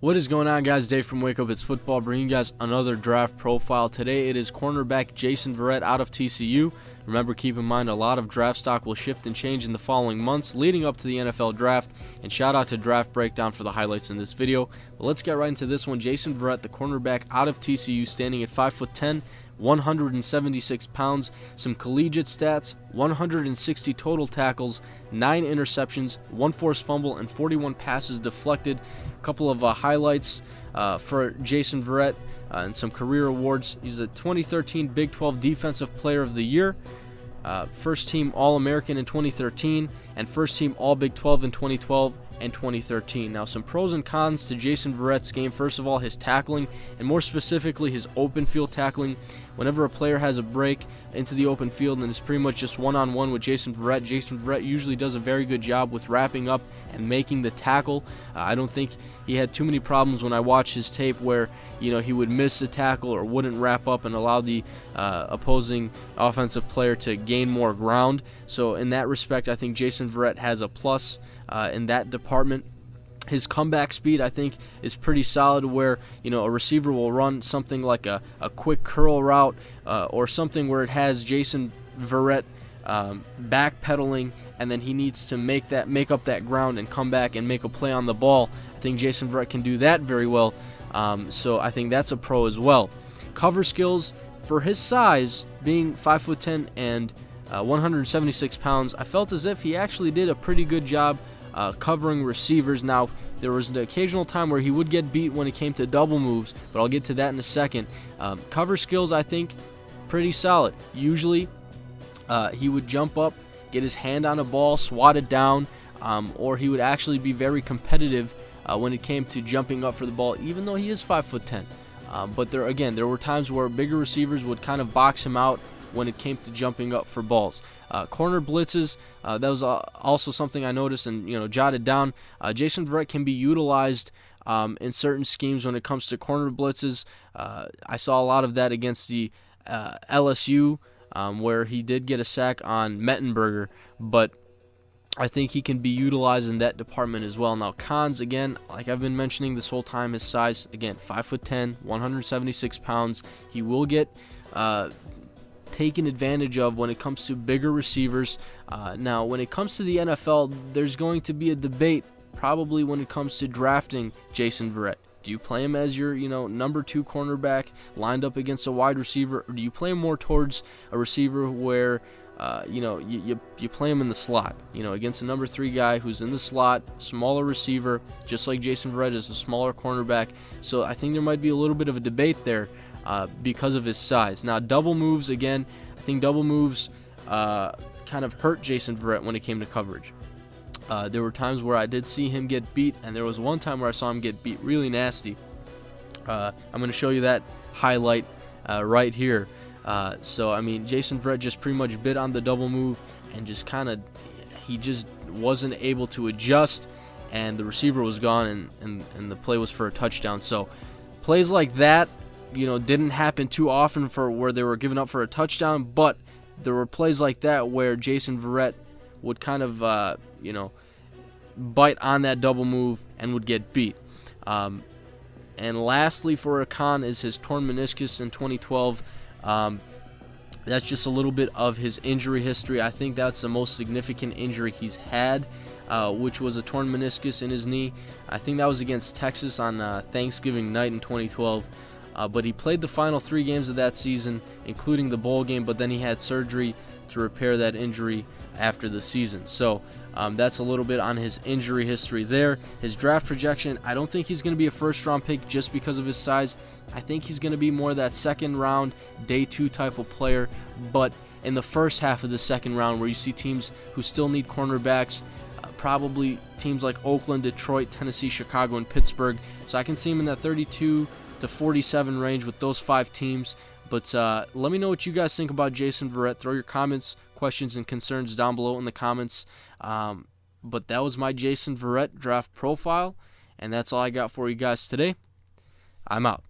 What is going on, guys? Dave from Wake Up It's Football bringing you guys another draft profile. Today it is cornerback Jason Verrett out of TCU. Remember, keep in mind a lot of draft stock will shift and change in the following months leading up to the NFL draft. And shout out to Draft Breakdown for the highlights in this video. But let's get right into this one. Jason Verrett, the cornerback out of TCU, standing at 5'10", 176 pounds, some collegiate stats: 160 total tackles, 9 interceptions, 1 forced fumble, and 41 passes deflected. A couple of highlights for Jason Verrett and some career awards. He's a 2013 Big 12 Defensive Player of the Year, first team All-American in 2013, and first team All-Big 12 in 2012 and 2013. Now, some pros and cons to Jason Verrett's game. First of all, his tackling, and more specifically his open field tackling. Whenever a player has a break into the open field and it's pretty much just one-on-one with Jason Verrett usually does a very good job with wrapping up and making the tackle. I don't think he had too many problems when I watched his tape where, he would miss a tackle or wouldn't wrap up and allow the opposing offensive player to gain more ground. So in that respect, I think Jason Verrett has a plus in that department. His comeback speed, I think, is pretty solid where, a receiver will run something like a quick curl route or something where it has Jason Verrett backpedaling, and then he needs to make up that ground and come back and make a play on the ball. I think Jason Verrett can do that very well, so I think that's a pro as well. Cover skills, for his size, being 5'10" and 176 pounds, I felt as if he actually did a pretty good job covering receivers. Now, there was an occasional time where he would get beat when it came to double moves, but I'll get to that in a second. Cover skills, I think, pretty solid. Usually, he would jump up, get his hand on a ball, swat it down, or he would actually be very competitive when it came to jumping up for the ball, even though he is 5'10". But there were times where bigger receivers would kind of box him out when it came to jumping up for balls. Corner blitzes, that was also something I noticed and jotted down. Jason Verrett can be utilized in certain schemes when it comes to corner blitzes. I saw a lot of that against the LSU, where he did get a sack on Mettenberger, but I think he can be utilized in that department as well. Now, cons, again, like I've been mentioning this whole time, his size, again, 5'10", 176 pounds. He will get taken advantage of when it comes to bigger receivers. Now, when it comes to the NFL, there's going to be a debate probably when it comes to drafting Jason Verrett. Do you play him as your, number 2 cornerback lined up against a wide receiver, or do you play him more towards a receiver where, you play him in the slot, against a number 3 guy who's in the slot, smaller receiver, just like Jason Verrett is a smaller cornerback. So I think there might be a little bit of a debate there because of his size. Now, double moves, again, I think double moves kind of hurt Jason Verrett when it came to coverage. There were times where I did see him get beat, and there was one time where I saw him get beat really nasty. I'm going to show you that highlight right here. Jason Verrett just pretty much bit on the double move and he just wasn't able to adjust, and the receiver was gone, and the play was for a touchdown. So plays like that, didn't happen too often for where they were giving up for a touchdown, but there were plays like that where Jason Verrett would kind of, bite on that double move and would get beat. And lastly, for a con, is his torn meniscus in 2012. That's just a little bit of his injury history. I think that's the most significant injury he's had, which was a torn meniscus in his knee. I think that was against Texas on Thanksgiving night in 2012. But he played the final 3 games of that season, including the bowl game, but then he had surgery to repair that injury after the season. So that's a little bit on his injury history there. His draft projection, I don't think he's going to be a first-round pick just because of his size. I think he's going to be more that second-round, day 2 type of player, but in the first half of the second round where you see teams who still need cornerbacks, probably teams like Oakland, Detroit, Tennessee, Chicago, and Pittsburgh. So I can see him in that 32 to 47 range with those 5 teams. But let me know what you guys think about Jason Verrett. Throw your comments, questions, and concerns down below in the comments. But that was my Jason Verrett draft profile, and that's all I got for you guys today. I'm out.